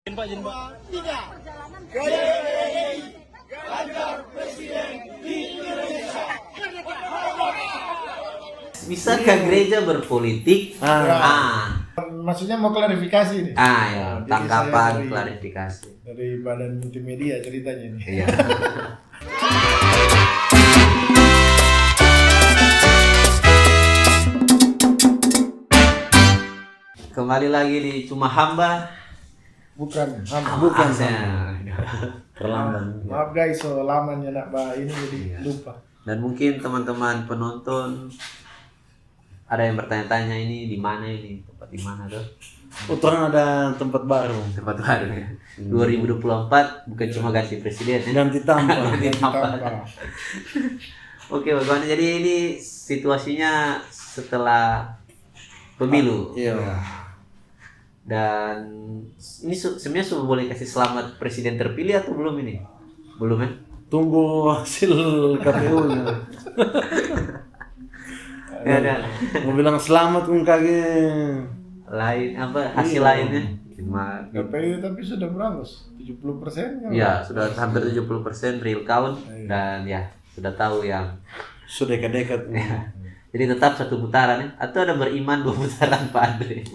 Tiga. GPDI Ganjar Presiden di Indonesia. Bisakah gereja berpolitik? Maksudnya mau klarifikasi nih. Ya, Jadi tangkapan saya klarifikasi. dari Badan Multimedia ceritanya nih. Iya. Kembali lagi di Cuma Hamba. Bukan. Perlahan. Maaf guys, so lamanya nak bah ini jadi lupa. Dan mungkin teman-teman penonton ada yang bertanya-tanya ini di mana ini, tempat di mana tuh? Uturan ada tempat baru. Tempat baru ya. 2024 bukan cuma ganti presiden ya. Ganti tampal. Ganti tampal. Oke, bagaimana jadi ini situasinya setelah pemilu. Iya. Dan ini sebenarnya sudah boleh kasih selamat presiden terpilih atau belum ini? Belum ya? Tunggu hasil KPU-nya. Ya ada. Mau bilang selamat kung kage. Lain apa hasil Iya. lainnya? Cuma KPU tapi sudah berapa? 70% kan? ya sudah hampir 70% real count dan ya sudah tahu yang Sudah dekat-dekat. jadi tetap satu putaran ya? Atau ada beriman 2 putaran Pak Andre?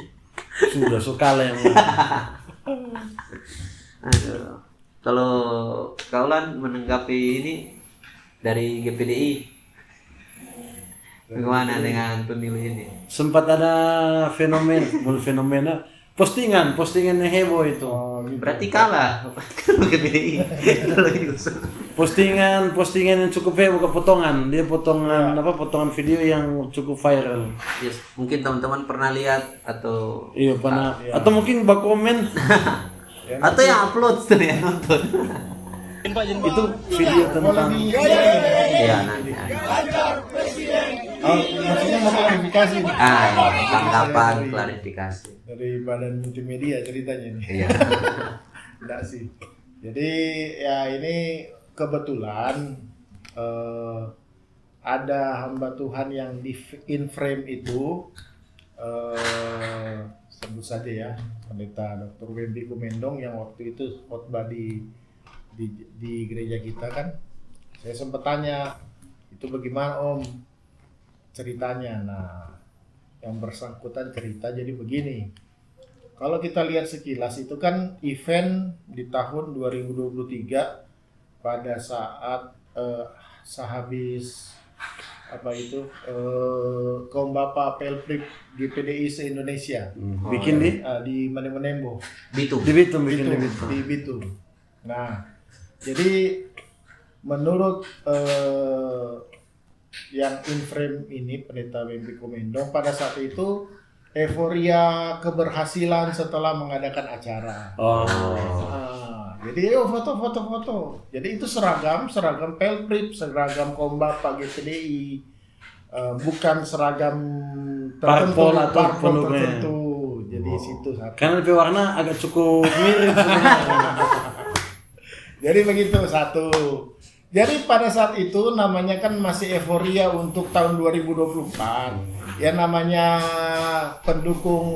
Sudah sukala yang Aduh. Kalau Kaulan menanggapi ini dari GPDI bagaimana dengan pemilu ini? sempat ada fenomena postingan yang heboh itu. Oh, gitu. Berarti kalah GPDI. Kalau diusung. Postingan yang cukup heboh kepotongan. Dia potongan video yang cukup viral. Yes, mungkin teman-teman pernah lihat atau Iya pernah. Atau mungkin bak komen atau yang upload tuh yang nonton. itu video tentang Iya nanti. Ganjar Presiden Oh, maksudnya mau klarifikasi nih. Tangkapan klarifikasi. Dari Badan Multimedia ceritanya nih. Iya. Enggak sih. Jadi ya ini kebetulan ada hamba Tuhan yang di in frame itu sebut saja ya Pendeta Dr. Wembi Kumendong yang waktu itu khotbah di gereja kita kan. Saya sempat tanya itu bagaimana Om ceritanya. Nah, yang bersangkutan cerita jadi begini. Kalau kita lihat sekilas itu kan event di tahun 2023 pada saat sehabis apa itu kaum bapak pelprip GPDI se-Indonesia bikin di Menembo Bitung. di Bitung bikin di Bitung, Bitung. di Bitung. Nah, jadi menurut yang in frame ini Pendeta Wembi Kumendong pada saat itu euforia keberhasilan setelah mengadakan acara. Jadi foto. Jadi itu seragam pelprip, seragam kombat Pak GPDI, bukan seragam Parpol atau parpol pendukungnya. tertentu. Jadi situ satu. Karena lebih warna agak cukup mirip sebenarnya. Jadi begitu satu. Jadi pada saat itu namanya kan masih euforia untuk tahun 2024. Ya namanya pendukung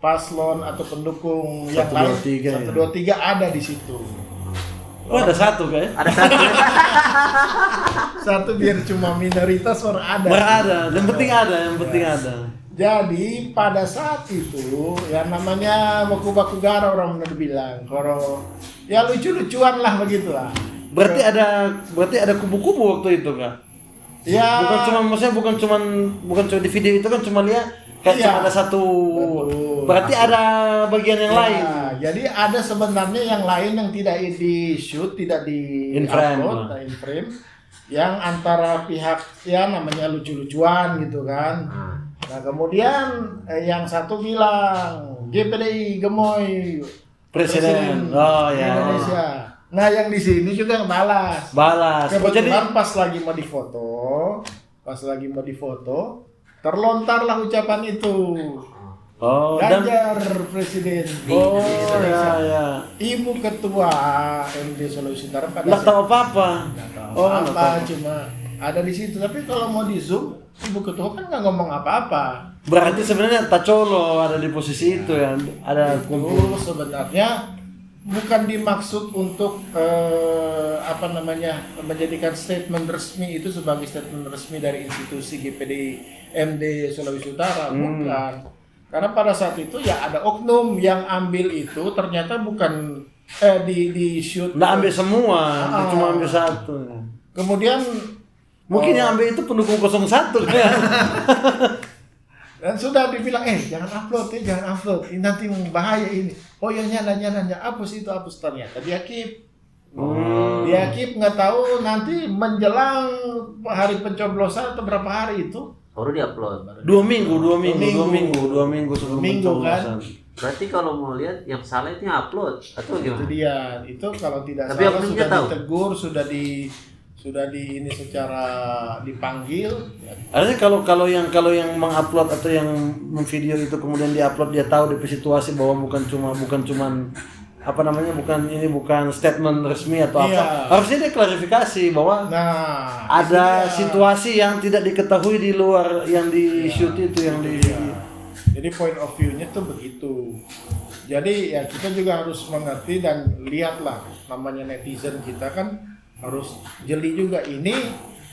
paslon atau pendukung yang lain 1, 2, 3, 1, 2, 3 ada di situ. Oh ada satu kayak? Ada satu. Satu biar cuma minoritas orang ada. Berada, yang penting ada. Jadi pada saat itu ya namanya baku-baku gara orang benar bilang. Kalau ya lucu-lucuan lah begitulah. Berarti ada kubu-kubu waktu itu kah? Ya Bukan cuma di video itu kan cuma lihat kayak Iya. cuma ada satu. Betul. Berarti ada bagian yang lain. Jadi ada sebenarnya yang lain yang tidak di shoot, tidak di In frame. upload, in frame, yang antara pihak ya namanya lucu-lucuan gitu kan. Nah kemudian yang satu bilang GPDI gemoy Presiden. Oh ya. Indonesia. Nah yang di sini juga balas. Kebetulan pas lagi mau difoto, terlontarlah ucapan itu. Ganjar Presiden di Indonesia. Ya. Ibu Ketua MD Sulawesi Utara pada Nggak tahu apa-apa. nggak tahu cuma ada di situ. Tapi kalau mau di zoom, Ibu Ketua kan nggak ngomong apa-apa. Berarti sebenarnya Tacolo ada di posisi itu ya. Ada kumpul. Itu sebenarnya bukan dimaksud untuk menjadikan statement resmi itu sebagai statement resmi dari institusi GPD MD Sulawesi Utara, bukan. Karena pada saat itu ya ada oknum yang ambil itu ternyata bukan di shoot. Nggak ambil semua, dia cuma ambil satu. Kemudian Mungkin yang ambil itu pendukung 01 kan. Dan sudah dibilang, jangan upload ini nanti bahaya ini. Oh ya nyala, hapus itu, ternyata dia keep. Dia keep, nggak tahu nanti menjelang hari pencoblosan atau berapa hari itu. Baru diupload. 2 minggu sebelum pencoblosan. Kan? Berarti kalau mau lihat yang salah itu yang upload atau gimana? Itu dia, itu kalau tidak Tapi salah oknumnya sudah tahu. ditegur, sudah di ini secara dipanggil. Artinya kalau yang mengupload atau yang memvideo itu kemudian diupload, dia tahu di situasi bahwa bukan cuman bukan statement resmi atau apa. Iya. Harusnya dia klarifikasi bahwa ada situasi yang tidak diketahui di luar yang di shoot itu yang di. Jadi point of view-nya tuh begitu. Jadi ya kita juga harus mengerti dan lihatlah, namanya netizen kita kan harus jeli juga, ini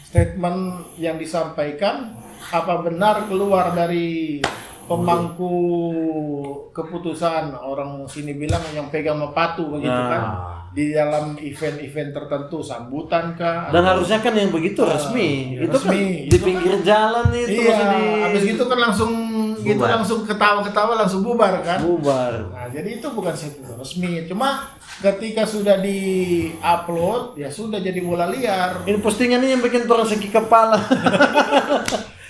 statement yang disampaikan apa benar keluar dari pemangku keputusan, orang sini bilang yang pegang mepatu begitu kan, di dalam event-event tertentu, sambutan kah? Dan harusnya kan yang begitu resmi. Itu resmi. kan di pinggir jalan itu. Iya, habis gitu kan langsung ketawa-ketawa langsung bubar kan? Bubar. Nah, jadi itu bukan statement resmi. Cuma ketika sudah di-upload, ya sudah jadi bola liar. Ini postingan ini yang bikin orang sakit kepala.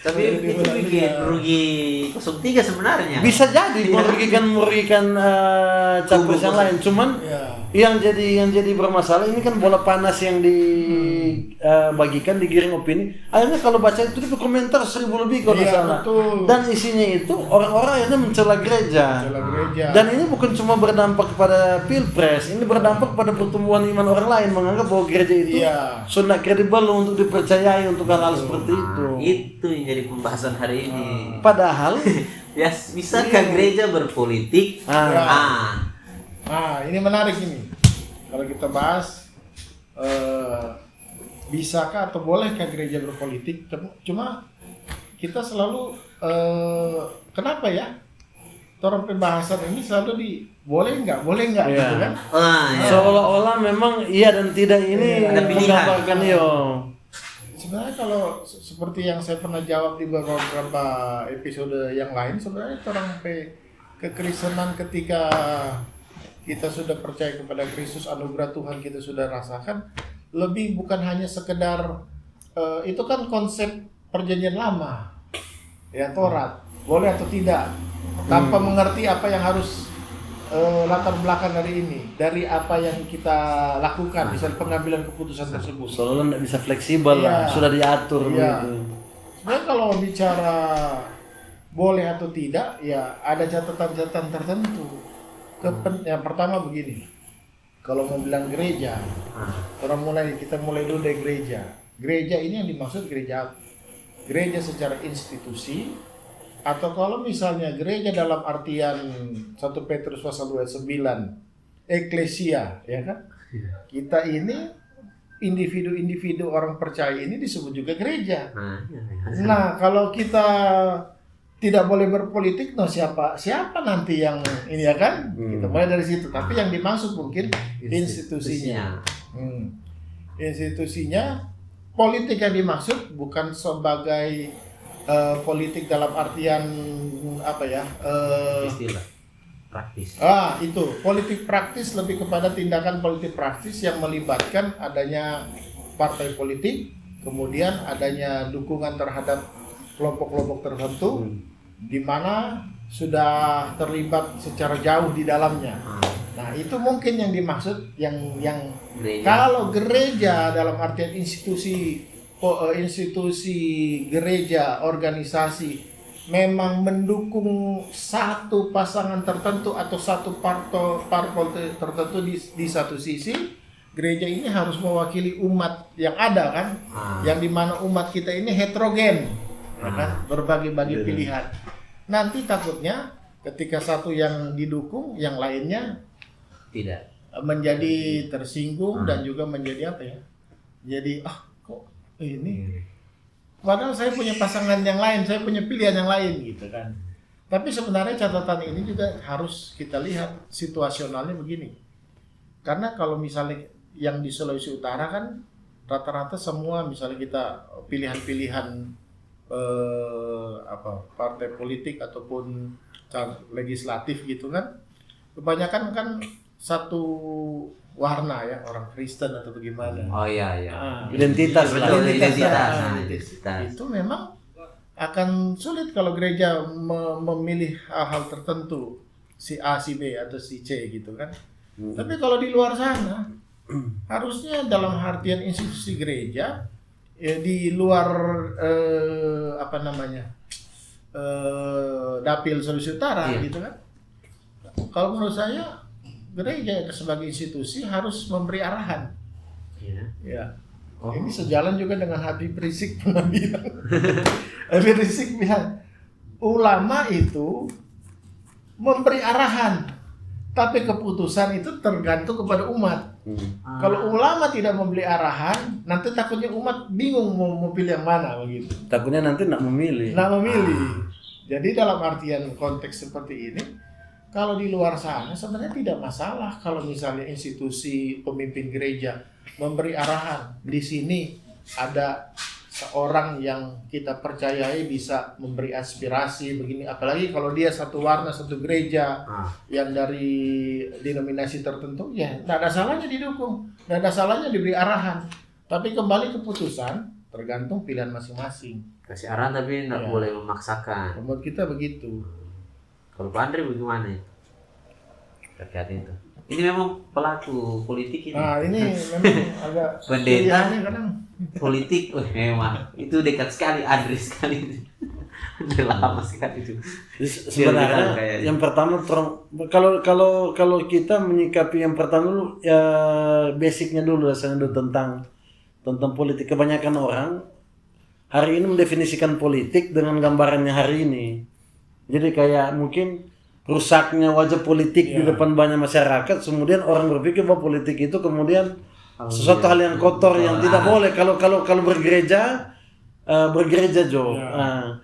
Tapi itu bikin rugi 03 sebenarnya. Bisa jadi merugikan capres yang lain. Cuman yang jadi bermasalah ini kan bola panas yang dibagikan digiring opini. Akhirnya kalau baca itu di komentar 1000 lebih kalau nggak salah. Betul. Dan isinya itu orang-orang akhirnya mencela gereja. Dan ini bukan cuma berdampak kepada pilpres, ini berdampak pada pertumbuhan iman orang lain, menganggap bahwa gereja itu sudah kredibel untuk dipercayai untuk hal-hal seperti itu. Itu yang jadi pembahasan hari ini. Padahal ya bisakah gereja berpolitik? Ini menarik ini. Kalau kita bahas bisakah atau bolehkah gereja berpolitik? Cuma kita selalu kenapa ya? Orang pembahasan ini selalu boleh nggak gitu kan? Seolah-olah memang iya dan tidak ini menggambarkan Sebenarnya kalau seperti yang saya pernah jawab di beberapa episode yang lain, sebenarnya orang kekristenan ketika kita sudah percaya kepada Kristus, anugerah Tuhan kita sudah rasakan, lebih bukan hanya sekedar itu kan konsep perjanjian lama, ya Taurat, boleh atau tidak, tanpa mengerti apa yang harus latar belakang dari ini, dari apa yang kita lakukan, misalnya pengambilan keputusan tersebut. Soalnya nggak bisa fleksibel lah, sudah diatur gitu. Sebenarnya kalau bicara boleh atau tidak, ya ada catatan-catatan tertentu. Yang pertama begini, kalau mau bilang gereja, kita mulai dulu dari gereja. Gereja ini yang dimaksud gereja apa? Gereja secara institusi, atau kalau misalnya gereja dalam artian 1 Petrus pasal 9, eklesia, ya kan? Kita ini individu-individu orang percaya ini disebut juga gereja. Nah, kalau kita tidak boleh berpolitik, siapa nanti yang ini ya kan? Kita mulai dari situ. Tapi yang dimaksud mungkin institusinya. Institusinya, politik yang dimaksud bukan sebagai politik dalam artian istilah praktis. Itu politik praktis lebih kepada tindakan politik praktis yang melibatkan adanya partai politik, kemudian adanya dukungan terhadap kelompok-kelompok tertentu di mana sudah terlibat secara jauh di dalamnya. Nah, itu mungkin yang dimaksud yang gereja. Kalau gereja dalam artian institusi gereja, organisasi memang mendukung satu pasangan tertentu atau satu parpol tertentu di satu sisi, gereja ini harus mewakili umat yang ada kan, yang dimana umat kita ini heterogen, ya kan? Berbagai-bagai pilihan. Nanti takutnya ketika satu yang didukung, yang lainnya tidak. menjadi tersinggung dan juga menjadi apa ya? Jadi kok ini? Padahal saya punya pasangan yang lain, saya punya pilihan yang lain gitu kan. Tapi sebenarnya catatan ini juga harus kita lihat situasionalnya begini. Karena kalau misalnya yang di Sulawesi Utara kan rata-rata semua misalnya kita pilihan-pilihan partai politik ataupun legislatif gitu kan, kebanyakan kan satu warna ya, orang Kristen atau bagaimana. Oh iya. Identitas lah. Identitas. Itu memang akan sulit kalau gereja memilih hal-hal tertentu, si A, si B atau si C gitu kan. Tapi kalau di luar sana harusnya dalam artian institusi gereja di luar dapil Sulawesi Utara gitu kan. Kalau menurut saya gereja sebagai institusi harus memberi arahan. Ya. Ini sejalan juga dengan Habib Rizik pernah bilang. Habib Rizik bilang ulama itu memberi arahan, tapi keputusan itu tergantung kepada umat. Kalau ulama tidak memberi arahan, nanti takutnya umat bingung mau pilih yang mana begitu. Takutnya nanti nak memilih. Jadi dalam artian konteks seperti ini, kalau di luar sana sebenarnya tidak masalah kalau misalnya institusi pemimpin gereja memberi arahan. Di sini ada seorang yang kita percayai bisa memberi aspirasi begini, apalagi kalau dia satu warna, satu gereja yang dari denominasi tertentu, ya tidak ada salahnya didukung, tidak ada salahnya diberi arahan. Tapi kembali keputusan tergantung pilihan masing-masing. Kasih arahan tapi tidak boleh memaksakan. Menurut kita begitu. Kalau Pak Andre bagaimana itu? Terkait itu. Ini memang pelaku politik ini. Nah ini memang agak pendeta kadang. Politik, memang itu dekat sekali, Andre sekali. Udah lama sekali itu. Sebenarnya yang pertama kalau kita menyikapi yang pertama dulu ya basicnya dulu rasanya dulu tentang politik. Kebanyakan orang hari ini mendefinisikan politik dengan gambarannya hari ini. Jadi kayak mungkin rusaknya wajah politik di depan banyak masyarakat, kemudian orang berpikir bahwa politik itu kemudian sesuatu hal yang kotor yang tidak boleh kalau bergereja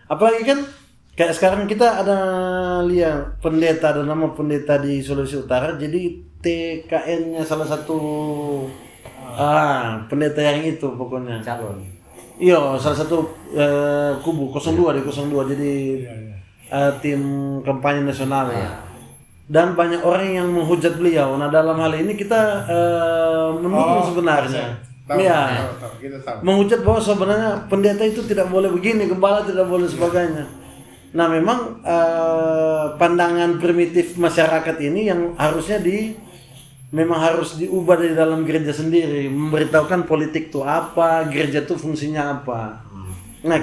apalagi kan kayak sekarang kita ada lihat pendeta, ada nama pendeta di Sulawesi Utara, jadi TKN-nya salah satu pendeta yang itu pokoknya calon. Iya, salah satu kubu 02 jadi tim kampanye nasional ya. Dan banyak orang yang menghujat beliau. Nah dalam hal ini kita menunggu sebenarnya. Menghujat bahwa sebenarnya pendeta itu tidak boleh begini, gembala tidak boleh sebagainya. Nah memang pandangan primitif masyarakat ini yang harusnya memang harus diubah dari dalam gereja sendiri, memberitahukan politik itu apa, gereja itu fungsinya apa. Nah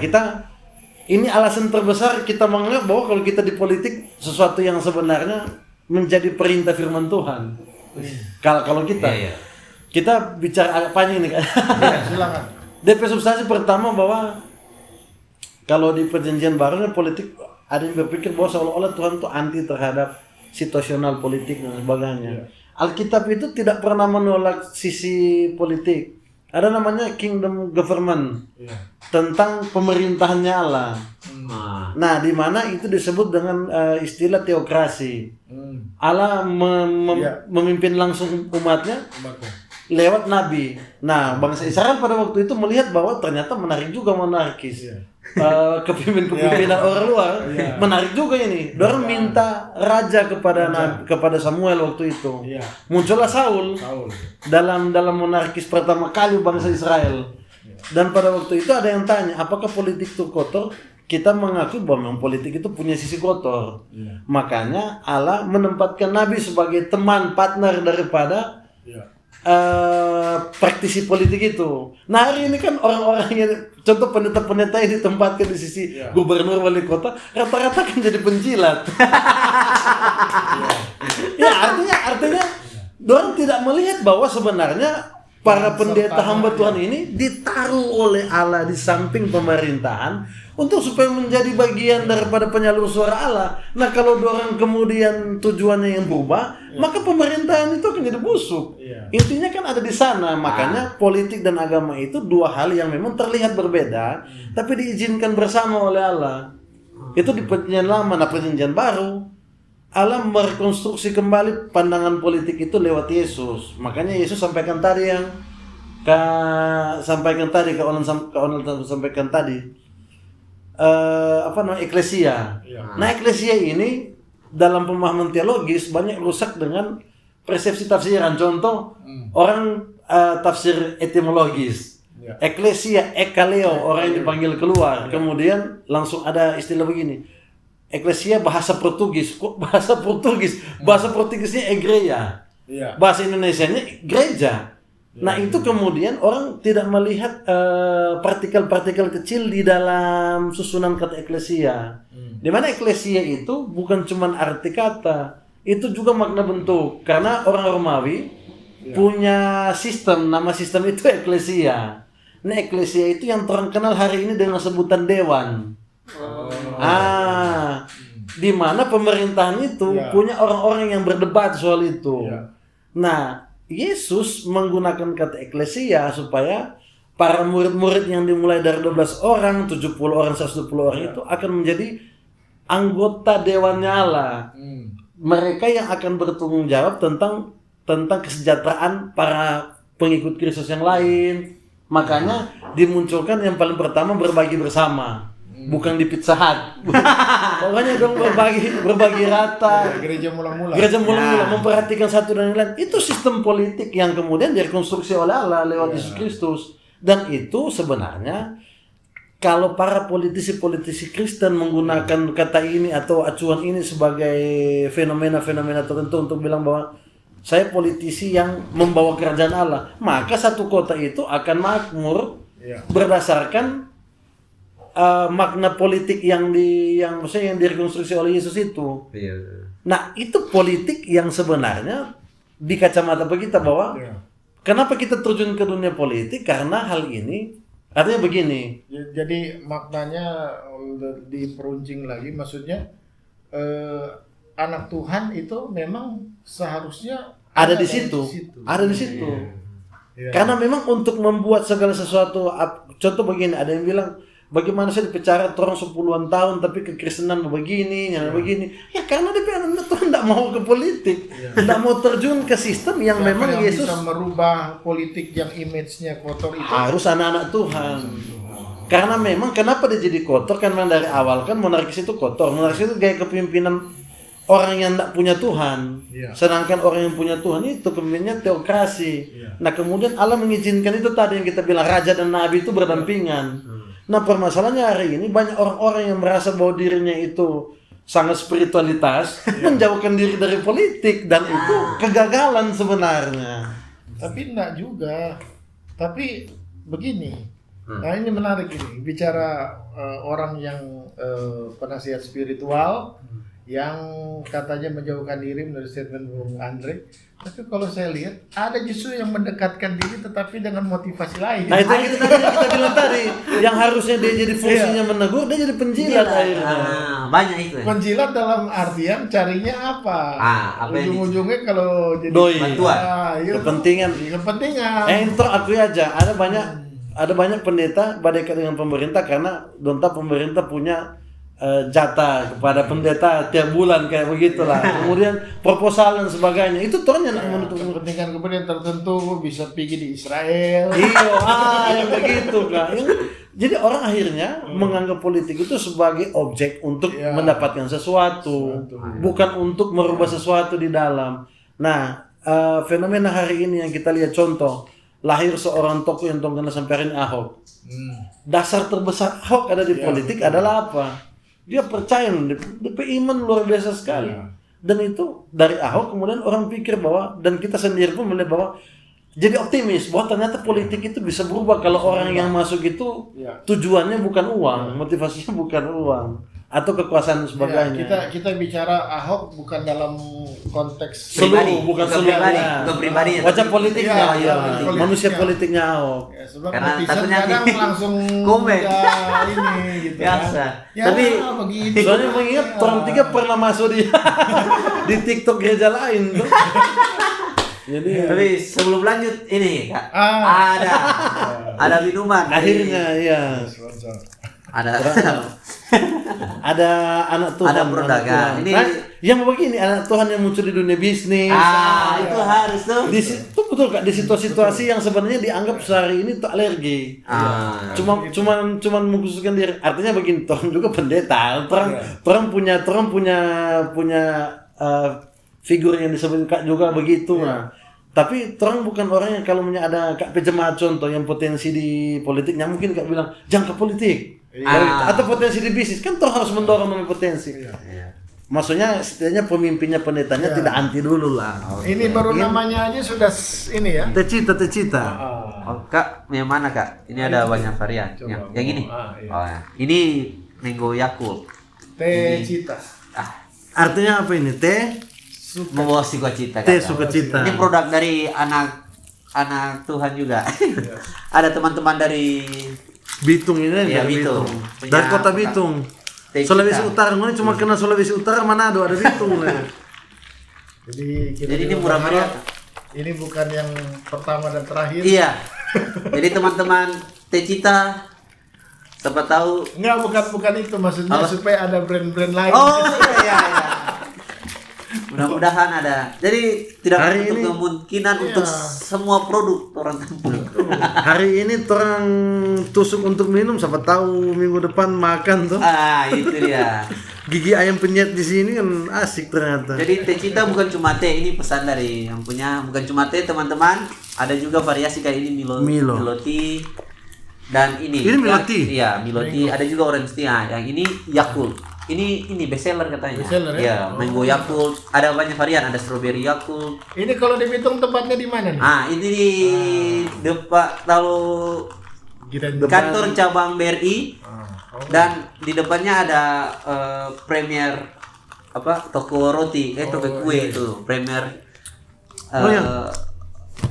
ini alasan terbesar kita menganggap bahwa kalau kita di politik sesuatu yang sebenarnya menjadi perintah firman Tuhan. Kalau kita bicara apanya ini kan? Silakan. DP substansi pertama bahwa kalau di perjanjian baru politik ada yang berpikir bahwa seolah-olah Tuhan itu anti terhadap situasional politik dan sebagainya. Alkitab itu tidak pernah menolak sisi politik. Ada namanya kingdom government, tentang pemerintahannya Allah. Nah, di mana itu disebut dengan istilah teokrasi. Allah memimpin langsung umatnya lewat nabi. Nah, bangsa Israel pada waktu itu melihat bahwa ternyata menarik juga monarkis. Kepemimpinan orang luar menarik juga ini. Dorang minta raja kepada Samuel waktu itu. Muncullah Saul dalam monarkis pertama kali bangsa Israel. Dan pada waktu itu ada yang tanya, apakah politik itu kotor? Kita mengaku bahwa memang politik itu punya sisi kotor. Makanya Allah menempatkan nabi sebagai teman, partner daripada praktisi politik itu. Nah hari ini kan orang-orang yang contoh pendeta-pendeta yang ditempatkan di sisi gubernur wali kota rata-rata kan jadi penjilat. Artinya orang tidak melihat bahwa sebenarnya para pendeta hamba Tuhan ini ditaruh oleh Allah di samping pemerintahan untuk supaya menjadi bagian daripada penyalur suara Allah. Nah, kalau orang kemudian tujuannya yang berubah, maka pemerintahan itu akan jadi busuk. Intinya kan ada di sana. Makanya politik dan agama itu dua hal yang memang terlihat berbeda, tapi diizinkan bersama oleh Allah. Itu di perjanjian lama. Nah, perjanjian baru, Allah merekonstruksi kembali pandangan politik itu lewat Yesus. Makanya Yesus sampaikan tadi yang sampaikan tadi eklesia. Nah, eklesia ini dalam pemahaman teologis banyak rusak dengan persepsi tafsiran. Contoh, orang tafsir etimologis. Eklesia, ekaleo, orang yang dipanggil keluar. Kemudian langsung ada istilah begini. Eklesia bahasa Portugis. Kok bahasa Portugis? Bahasa Portugisnya igreja. Bahasa Indonesianya gereja. Nah, itu kemudian orang tidak melihat partikel-partikel kecil di dalam susunan kata eklesia. Di mana eklesia itu bukan cuma arti kata, itu juga makna bentuk. Karena orang Romawi punya sistem, nama sistem itu eklesia. Nah, eklesia itu yang terkenal hari ini dengan sebutan dewan. Di mana pemerintahan itu punya orang-orang yang berdebat soal itu. Nah, Yesus menggunakan kata eklesia supaya para murid-murid yang dimulai dari 12 orang, 70 orang, 120 orang itu akan menjadi anggota dewannya Allah. Mereka yang akan bertanggung jawab tentang kesejahteraan para pengikut Kristus yang lain. Makanya dimunculkan yang paling pertama berbagi bersama. Bukan di Pizza Hut. Pokoknya dong berbagi rata. Gereja mula-mula memperhatikan satu dan lain. Itu sistem politik yang kemudian direkonstruksi oleh Allah lewat Yesus Kristus. Dan itu sebenarnya kalau para politisi Kristen menggunakan kata ini atau acuan ini sebagai fenomena-fenomena tertentu untuk bilang bahwa saya politisi yang membawa kerajaan Allah, maka satu kota itu akan makmur berdasarkan makna politik yang direkonstruksi oleh Yesus itu. Nah, itu politik yang sebenarnya di kacamata kita bahwa kenapa kita terjun ke dunia politik, karena hal ini artinya begini. Jadi maknanya diperuncing lagi, maksudnya anak Tuhan itu memang seharusnya ada di situ. Karena memang untuk membuat segala sesuatu, contoh begini, ada yang bilang bagaimana saya dipenjara orang 10-an tahun tapi kekristenan begini, begini. Ya karena Tuhan tidak mau ke politik, tidak mau terjun ke sistem yang memang yang Yesus bisa merubah politik yang image-nya kotor itu. Harus anak-anak Tuhan. Karena memang kenapa dia jadi kotor? Karena dari awal kan monarkis itu kotor. Monarkis itu gaya kepemimpinan orang yang tidak punya Tuhan. Sedangkan orang yang punya Tuhan itu kepemimpinannya teokrasi. Nah, kemudian Allah mengizinkan itu tadi yang kita bilang raja dan nabi itu berdampingan. Nah, permasalahannya hari ini banyak orang-orang yang merasa bahwa dirinya itu sangat spiritualitas, menjauhkan diri dari politik, dan itu kegagalan sebenarnya. Tapi enggak juga. Tapi begini. Nah, ini menarik ini. Bicara orang yang penasihat spiritual yang katanya menjauhkan diri menurut statement Bung Andre. Tapi kalau saya lihat ada justru yang mendekatkan diri tetapi dengan motivasi lain. Nah, itu yang kita bilang tadi, yang harusnya dia jadi fungsinya menegur, dia jadi penjilat akhirnya. Banyak itu. Penjilat dalam artian carinya apa? Ujung-ujungnya kalau jadi bantuan. Kepentingan. Intro aku aja, ada banyak pendeta berdekat dengan pemerintah karena donta pemerintah punya jatah kepada pendeta tiap bulan kayak begitulah. Kemudian proposal dan sebagainya. Itu ternyata menutup kepentingan tertentu, bisa pergi di Israel. Yang begitu Kak. Jadi orang akhirnya menganggap politik itu sebagai objek untuk mendapatkan sesuatu, bukan untuk merubah sesuatu di dalam. Nah, fenomena hari ini yang kita lihat contoh, lahir seorang tokoh yang tongkana samperin Ahok. Dasar terbesar Ahok ada di politik adalah apa? Dia percaya, dia iman luar biasa sekali. Dan itu dari Ahok kemudian orang pikir bahwa, dan kita sendiri pun melihat bahwa jadi optimis bahwa ternyata politik itu bisa berubah kalau orang yang masuk itu tujuannya bukan uang, motivasinya bukan uang. atau kekuasaan dan Ya, sebagainya. kita bicara Ahok bukan dalam konteks Pribadi, Seluruh, bukan bukan seluruh. pribadi, Ya. bukan pribadi ya, Wajah tapi- politiknya, Iya, ya. politik. Manusia Ya. politiknya Ahok. Ya, sebab Karena netizen takutnya kadang di- langsung komen. ya, ini gitu Biasa. kan. Ya, Tapi- begitu. Soalnya mengingat orang tiga pernah masuk di di TikTok gereja lain tuh. Jadi Tapi sebelum lanjut ini Kak, Ah. ada minuman. akhirnya ya Sponsor. ada ada anak Tuhan. Ada produk, anak ya. Tuhan. Ini- Nah, yang begini anak Tuhan yang muncul di dunia bisnis. itu harus tuh. Di situ betul Kak, di situasi yang sebenarnya dianggap sehari ini tuh alergi. Cuman mengkhususkan diri. Artinya begini, orang juga pendeta. Orang punya figur yang disebut Kak juga begitu. Nah. Tapi orang bukan orang yang kalau ada Kak Pejemaat contoh yang potensi di politiknya mungkin Kak bilang jangan ke politik. Atau potensi di bisnis kan orang harus mendorong dengan potensi. Maksudnya setidaknya pemimpinnya pendetanya tidak anti dulu lah. Ini baru namanya aja sudah ini ya. Tecita. Oh, Kak, yang mana Kak? Ini ada banyak varian. Coba, Yang ini. iya. Oh, ya. Ini Mango Yakult. Teh Cita. Artinya apa ini? Teh Membawa sukacita. Teh Kak. sukacita. Ini produk dari anak Tuhan juga. Ada teman-teman dari Bitung ini Iya, dari Bitung. Dari Punya kota apa, Bitung. Teh Sulawesi Cita. Utara, ini cuma kena Sulawesi Utara, Manado ada Bitung lah. Jadi ini juga murah berharap meriah. ini bukan yang pertama dan terakhir. Iya. Jadi teman-teman Teh Cita, siapa tahu. Enggak, bukan itu maksudnya Apa? supaya ada brand-brand lain. Oh iya. Mudah-mudahan ada. Jadi tidak Hari untuk ini- kemungkinan untuk semua produk orang tampung. Hari ini orang tusuk untuk minum, siapa tahu minggu depan makan tuh. Itu dia. Gigi ayam penyet di sini kan asik ternyata. Jadi Teh Cita bukan cuma teh, ini pesan dari yang punya, bukan cuma teh teman-teman, ada juga variasi kayak ini Milo. Tea dan ini. Ini Milo Tea? Iya, Milo Tea, ada juga orange tea. Yang ini Yakult. Ini bestseller katanya. Bestseller, ya? Iya, Mango Yakult, ada banyak varian, ada strawberry Yakult. Ini kalau di Bitung tempatnya di mana nih? Ini di depan kalau kantor cabang BRI dan di depannya ada Premier toko roti, toko kue itu Premier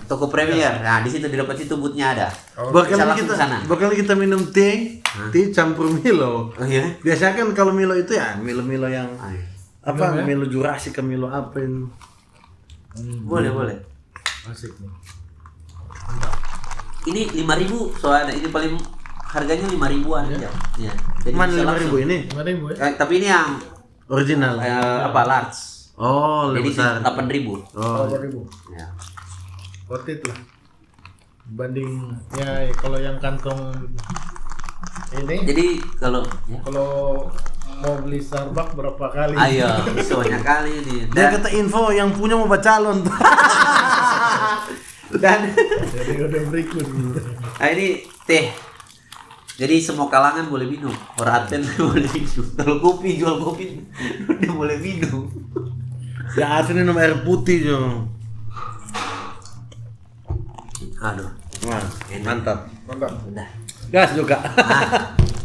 toko Premier. Nah, di situ di depan situ boothnya ada. Bisa langsung ke sana. Bakal kita minum teh campur Milo. Oh iya. Biasanya kan kalau Milo itu ya Milo yang Iya. Milo Jurassic ke Milo apa ini. Boleh. Asik nih. Ini 5.000 soalnya ini paling harganya 5.000-an aja. Iya. Jadi Mana bisa 5.000 langsung. ini? 5.000 ya? Tapi ini yang Original. large. Oh, Jadi lebih besar. 8.000. Oh. 8.000. Ya. Worth it lah. Banding ya kalau yang kantong ini Jadi kalau kalau mau beli Starbucks berapa kali? ayo bisa banyak kali nih. Dia kata info yang punya mau calon. Dan Jadi udah berikut. nah ini teh. Jadi semua kalangan boleh minum. Orang Aten boleh minum. Kalau kopi jual kopi dia boleh minum. Yang asli minum air putih jo. Aduh, Wah, mantap. Mantap. udah. Gas juga.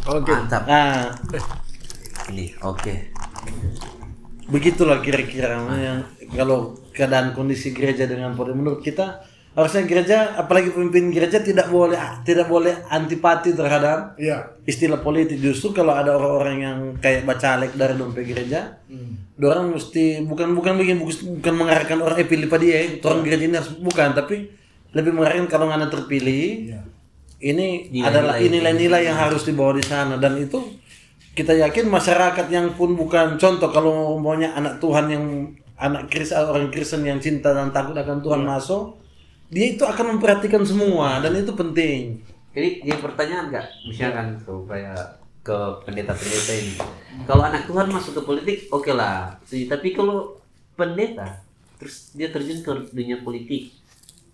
Oke. Mantap. Nah, Ini oke. begitulah kira-kira yang kalau keadaan kondisi gereja dengan politik menurut kita harusnya gereja apalagi pemimpin gereja tidak boleh antipati terhadap Iya. istilah politik. Justru kalau ada orang-orang yang kayak bacalek dari dompet gereja, orang mesti bukan mengarahkan orang pilih pada dia, orang gereja ini harus bukan, tapi lebih mengarahkan kalau nggak terpilih. Iya. Ini Nilai-nilai adalah nilai-nilai yang harus dibawa di sana, dan itu kita yakin masyarakat yang pun bukan contoh kalau maunya anak Tuhan yang anak Kristen, orang Kristen yang cinta dan takut akan Tuhan masuk, dia itu akan memperhatikan semua dan itu penting. Jadi pertanyaan Kak, misalkan supaya ke pendeta-pendeta ini. Kalau anak Tuhan masuk ke politik, oke lah. Tapi kalau pendeta terus dia terjun ke dunia politik,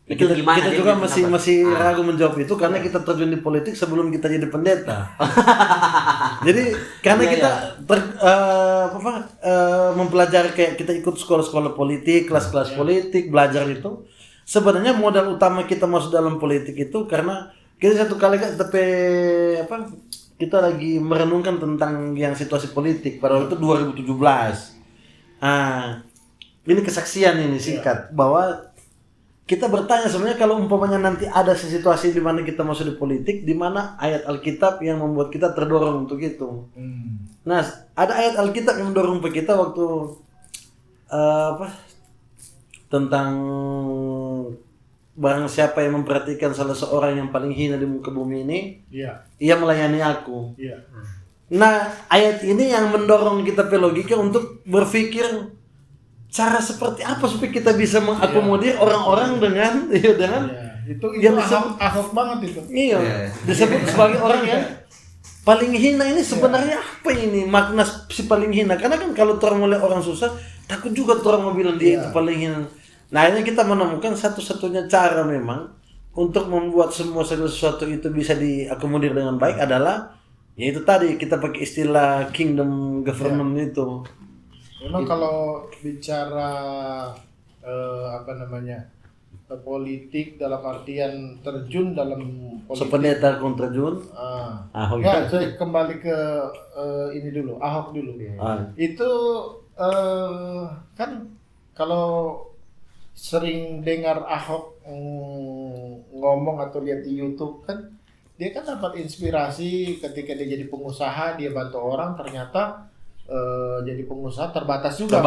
itu Kita gimana? Dia juga punya masih pendapat? ragu menjawab itu karena kita terjun di politik sebelum kita jadi pendeta. Jadi karena Iya, kita mempelajari kayak kita ikut sekolah-sekolah politik, kelas-kelas politik, belajar itu. Sebenarnya modal utama kita masuk dalam politik itu karena kita satu kali kan tapi kita lagi merenungkan tentang yang situasi politik pada waktu 2017. Ini kesaksian ini singkat bahwa kita bertanya sebenarnya kalau umpamanya nanti ada situasi di mana kita masuk di politik, di mana ayat Alkitab yang membuat kita terdorong untuk itu. Nah, ada ayat Alkitab yang mendorong kita waktu tentang barang siapa yang memperhatikan salah seorang yang paling hina di muka bumi ini, ia melayani aku. Nah, ayat ini yang mendorong kita logika untuk berpikir cara seperti apa supaya kita bisa mengakomodir orang-orang dengan itu yang disebut Ahok banget itu. Disebut sebagai orang yang paling hina. Ini sebenarnya apa ini makna si paling hina? Karena kan kalau orang mulai orang susah, takut juga orang mau bilang dia itu paling hina. Nah, akhirnya kita menemukan satu-satunya cara memang untuk membuat semua segala sesuatu itu bisa diakomodir dengan baik adalah yaitu tadi kita pakai istilah kingdom government itu. Memang kalau bicara politik dalam artian terjun dalam politik. Sependeta terjun. Enggak, saya kembali ke ini dulu, Ahok dulu. Itu kan kalau sering dengar Ahok ngomong atau lihat di YouTube kan, dia kan dapat inspirasi ketika dia jadi pengusaha, dia bantu orang, ternyata jadi pengusaha terbatas juga.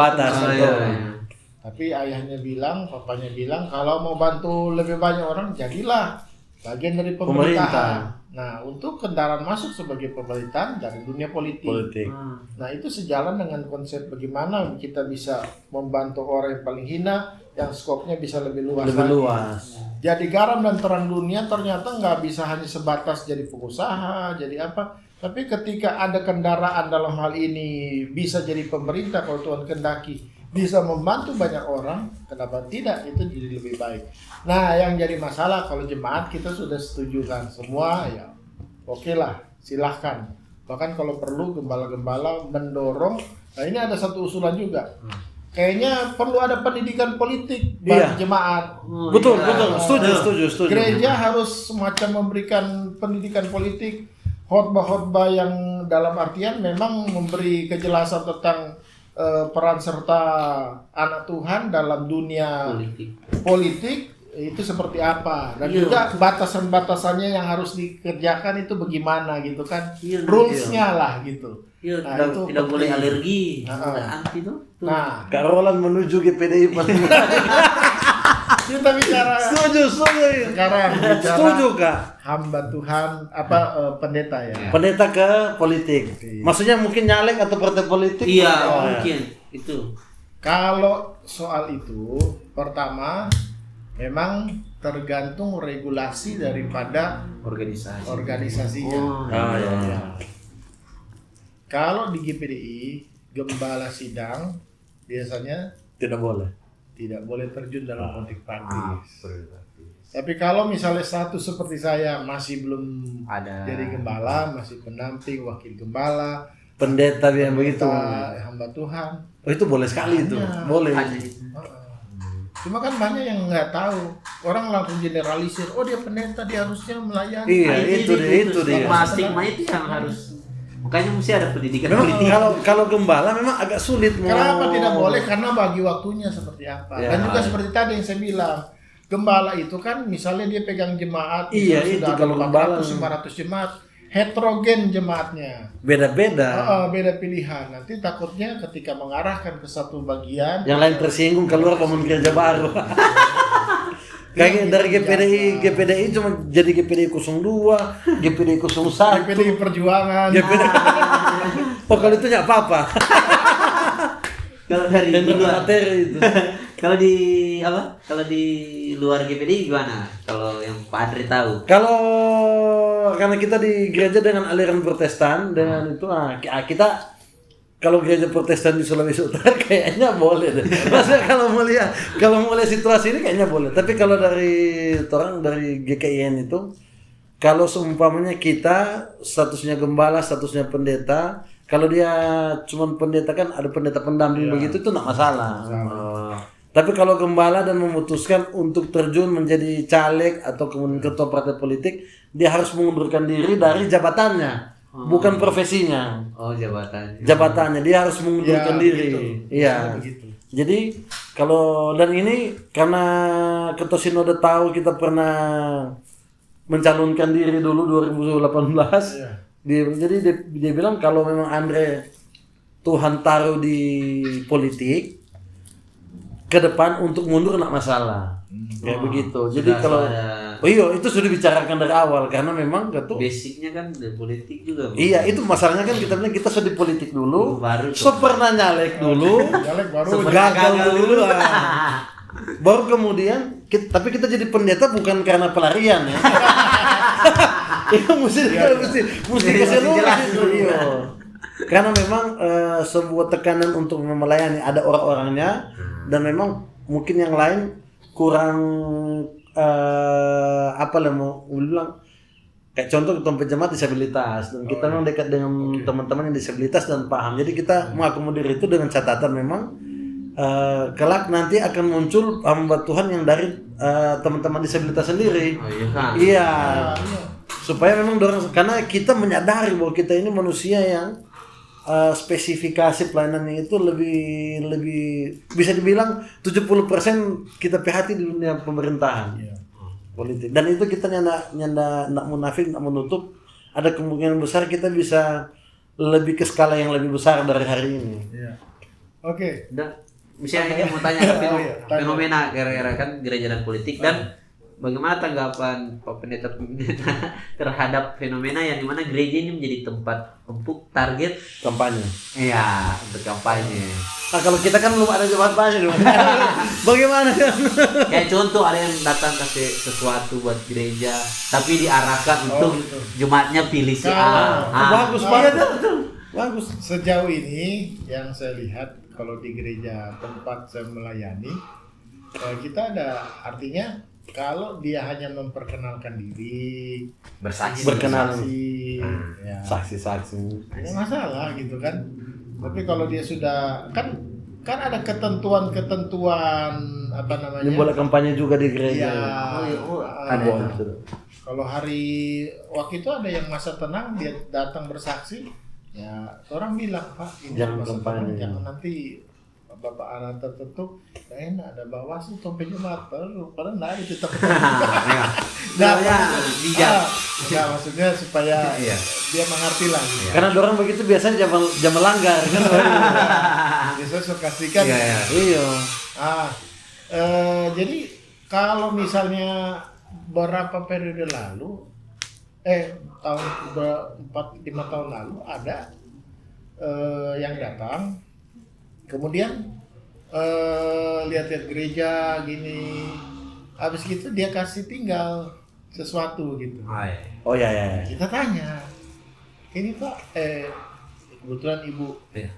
Tapi ayahnya bilang, papanya bilang kalau mau bantu lebih banyak orang, jadilah bagian dari pemerintahan. Nah, untuk kendaraan masuk sebagai pemerintahan dari dunia politik. Nah, itu sejalan dengan konsep bagaimana kita bisa membantu orang yang paling hina, yang skopnya bisa lebih luas. Jadi garam dan terang dunia ternyata nggak bisa hanya sebatas jadi pengusaha, jadi apa. Tapi ketika ada kendaraan dalam hal ini bisa jadi pemerintah kalau Tuhan kehendaki, bisa membantu banyak orang, kenapa tidak? Itu jadi lebih baik. Nah, yang jadi masalah kalau jemaat kita sudah setuju kan semua, ya oke lah, silahkan. Bahkan kalau perlu gembala-gembala mendorong. Nah, ini ada satu usulan juga. Kayaknya perlu ada pendidikan politik bagi jemaat. Betul. Setuju. Gereja harus semacam memberikan pendidikan politik, khotbah-khotbah yang dalam artian memang memberi kejelasan tentang peran serta anak Tuhan dalam dunia politik itu seperti apa, dan juga batasan-batasannya yang harus dikerjakan itu bagaimana gitu kan, rules-nya lah gitu. Nah, itu tidak boleh alergi, anti tuh. Nah, Kak Roland menuju GPDI kita bicara setuju. Sekarang bicara Setuju, Kak. Hamba Tuhan pendeta ya. Pendeta ke politik. Maksudnya mungkin nyalek atau partai politik? Mungkin itu. Kalau soal itu, pertama memang tergantung regulasi daripada organisasinya. Kalau di GPDI, gembala sidang biasanya tidak boleh terjun dalam politik praktis. Tapi kalau misalnya status seperti saya masih belum jadi gembala, masih pendamping, wakil gembala, pendeta yang begitu, hamba Tuhan. Oh, itu boleh sekali itu. Boleh. Cuma kan banyak yang nggak tahu. Orang langsung generalisir, oh dia pendeta, dia harusnya melayani. Iya, itu dia. Stigma itu yang harus. Makanya mesti ada pendidikan politik. Kalau gembala memang agak sulit. Kenapa tidak boleh? Karena bagi waktunya seperti apa. Dan juga seperti tadi yang saya bilang, gembala itu kan misalnya dia pegang jemaat, sudah kalau 400-500 jemaat, heterogen jemaatnya. Beda-beda. Beda pilihan. Nanti takutnya ketika mengarahkan ke satu bagian, yang lain tersinggung keluar bangun gereja baru. Kayak dari GPDI cuma jadi GPDI 02, GPDI 01, GPDI Perjuangan. Oh, kalau itu nggak apa-apa. Kalau dari luar materi itu. Kalau di luar GPDI gimana? Kalau yang Pak Andri tahu? Karena kita di gereja dengan aliran Protestan dengan itu, kita kalau gereja Protestan di Sulawesi Utara kayaknya boleh deh. Maksudnya kalau melihat situasi ini kayaknya boleh. Tapi kalau dari GKIN itu, kalau seumpamanya kita statusnya gembala, statusnya pendeta, kalau dia cuma pendeta kan ada pendeta pendamping begitu itu enggak masalah. Tapi kalau gembala dan memutuskan untuk terjun menjadi caleg atau kemudian ketua partai politik, dia harus mengundurkan diri dari jabatannya. bukan profesinya. Oh, jabatannya. Jabatannya dia harus mengundurkan Ya, diri. begitu. Iya. Begitu. Jadi kalau dan ini karena Ketua Sinode tahu kita pernah mencalonkan diri dulu 2018. Iya. Dia bilang kalau memang Andre Tuhan taruh di politik ke depan untuk mundur enggak masalah. Kayak begitu. Jadi Sudah kalau ada- oh iya itu sudah dibicarakan dari awal karena memang Ketua Basicnya kan dari politik juga. iya itu masalahnya kan kita bilang kita sudah di politik dulu, Baru tuh. so pernah nyalek dulu, Galek baru. gagal dulu lah. Baru kemudian tapi kita jadi pendeta bukan karena pelarian ya. Itu mesti kasih Mesti lurus jelas itu, dulu. iya. Karena memang sebuah tekanan untuk melayani ada orang-orangnya dan memang mungkin yang lain kurang apa lah mau bilang kayak contoh ketua penjemaat disabilitas dan kita memang dekat dengan teman-teman yang disabilitas dan paham jadi kita mengakomodir itu dengan catatan memang kelak nanti akan muncul hamba Tuhan yang dari teman-teman disabilitas sendiri. Oh iya kan. Iya. Supaya memang dorong karena kita menyadari bahwa kita ini manusia yang spesifikasi pelayanannya itu lebih bisa dibilang 70% kita PHT di dunia pemerintahan. Iya. Politik. Dan itu kita nyanda munafik, nak menutup ada kemungkinan besar kita bisa lebih ke skala yang lebih besar dari hari ini. Iya. Oke. Dan misalnya mau tanya Oh, iya, tanya. fenomena gara-gara kan gereja dan politik dan bagaimana tanggapan Pak Pendeta terhadap fenomena yang dimana gereja ini menjadi tempat empuk target Kampanye. iya untuk kampanye. Nah kalau kita kan belum ada jawabannya dong. Bagaimana kan? Kayak contoh ada yang datang kasih sesuatu buat gereja tapi diarahkan untuk gitu. jemaatnya pilih si A. Bagus banget. Bagus. Sejauh ini yang saya lihat kalau di gereja tempat saya melayani kita ada artinya kalau dia hanya memperkenalkan diri, Bersaksi. Berkenalan. ya, Saksi-saksi. ada masalah gitu kan. Tapi kalau dia sudah kan ada ketentuan apa namanya? Ini boleh kampanye juga di Iya. gereja. Ada. Kalau hari waktu itu ada yang masa tenang dia datang bersaksi, ya orang bilang Pak ini Jangan masa kampanye. tenang, jangan nanti bapak anak tertentu, enak ada bawaslu tompenya batal, padahal nggak ada tetap. Nah, bijak. ya maksudnya supaya Iya. dia mengerti lah. Gitu. Karena orang begitu biasanya jam melanggar kan. Biasanya saya kasihkan. Iya, iya. Iya. Jadi kalau misalnya beberapa periode lalu, tahun 4-5 tahun lalu ada yang datang, kemudian lihat-lihat gereja gini, habis gitu dia kasih tinggal sesuatu gitu. Oh ya ya. Kita tanya, ini Pak, kebetulan Ibu Iya.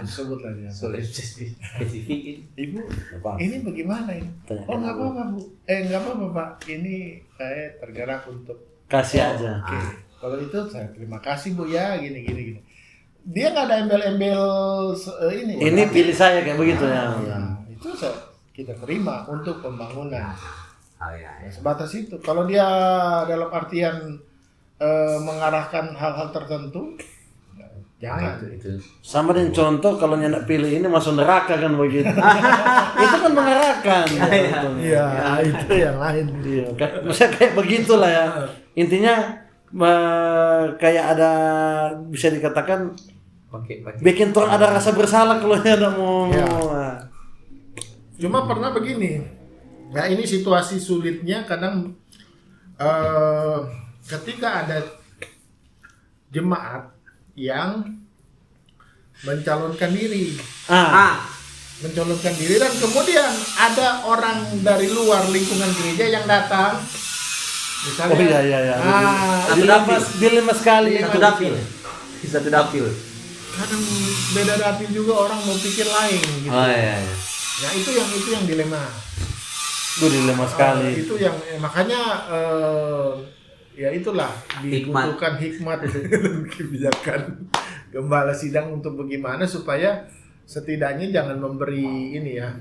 sebut lah dia. Sulit spesifik. Ibu, Apa? ini bagaimana ini? Tanya. Oh nggak apa-apa Bu, nggak apa-apa Pak, ini saya tergerak untuk Kasih aja. Oke, kalau itu saya terima kasih Bu ya, gini. Dia nggak ada embel-embel ini. Ini pilih saya kayak begitu ya. Ya, itu kita terima untuk pembangunan. Oh iya. Ya, sebatas itu. Kalau dia dalam artian mengarahkan hal-hal tertentu, jangan. Itu. Sama dengan contoh kalau nyandak pilih ini masuk neraka kan begitu. Itu kan mengarahkan. Iya, itu yang lain. Iya, maksudnya kayak begitulah ya. Intinya kayak ada bisa dikatakan Pakai. bikin orang ada rasa bersalah kalau ada mau. Iya. Cuma pernah begini, ya ini situasi sulitnya kadang ketika ada jemaat yang mencalonkan diri, mencalonkan diri dan kemudian ada orang dari luar lingkungan gereja yang datang, misalnya, Oh iya. Dilema sekali. Satu dapil. Satu dapil. kadang beda dapil juga orang mau pikir lain gitu. Oh iya. Ya itu yang dilema. Dilema sekali. Itu yang makanya ya itulah dibutuhkan hikmat dan kebijakan gembala sidang untuk bagaimana supaya setidaknya jangan memberi ini ya,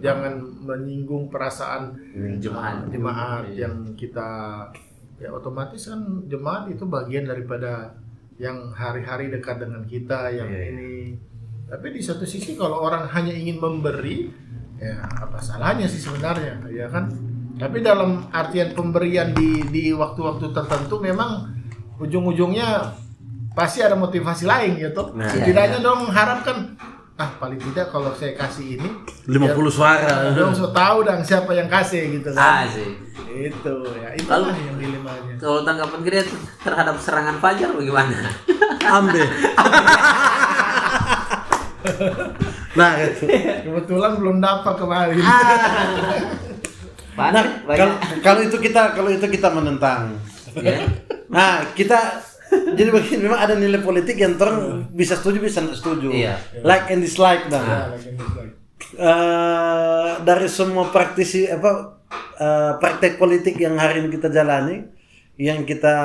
jangan menyinggung perasaan jemaat yang kita ya otomatis kan jemaat itu bagian daripada yang hari-hari dekat dengan kita, yang Iya. ini. Tapi di satu sisi kalau orang hanya ingin memberi, ya apa salahnya sih sebenarnya, ya kan? Tapi dalam artian pemberian di waktu-waktu tertentu memang ujung-ujungnya pasti ada motivasi lain gitu. Nah, Setidaknya dong harapkan paling tidak kalau saya kasih ini 50 suara. dong so tahu dong siapa yang kasih gitu kan. sih. Itu ya, itu Lalu- yang dilemanya. Kalau tanggapan kita terhadap serangan Fajar bagaimana? Ambe. Nah, Kebetulan belum dapat kemarin. nah, Banyak. kalau itu kita menentang. Ya. Nah, kita jadi begini, memang ada nilai politik yang orang bisa setuju bisa tidak setuju. Iya. Like and dislike dah. Ya, lagi dislike. Dari semua praktek politik yang hari ini kita jalani, yang kita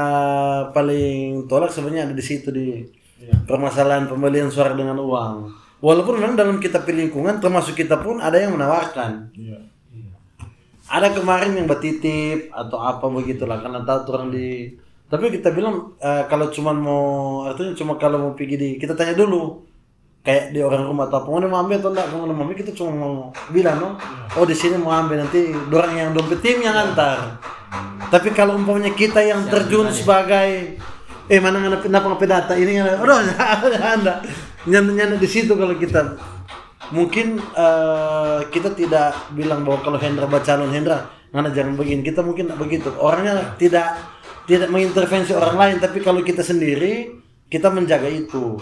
paling tolak sebenarnya ada di situ di permasalahan pembelian suara dengan uang. Walaupun memang dalam kita pilih lingkungan termasuk kita pun ada yang menawarkan. Iya. Ada kemarin yang bertitip atau apa begitulah karena tahu orang di. Tapi kita bilang kalau cuma mau artinya cuma kalau mau pergi di kita tanya dulu kayak di orang rumah atau apa mau ambil atau enggak mau ambil kita cuma mau bilang no oh di sini mau ambil nanti dorang yang dompet tim yang antar. Tapi kalau umpamanya kita yang terjun sebagai mana kenapa data ini aduh anda nyana di situ kalau kita mungkin kita tidak bilang bahwa kalau Hendra calon Hendra ngana jangan begini kita mungkin tidak begitu orangnya tidak mengintervensi orang lain tapi kalau kita sendiri kita menjaga itu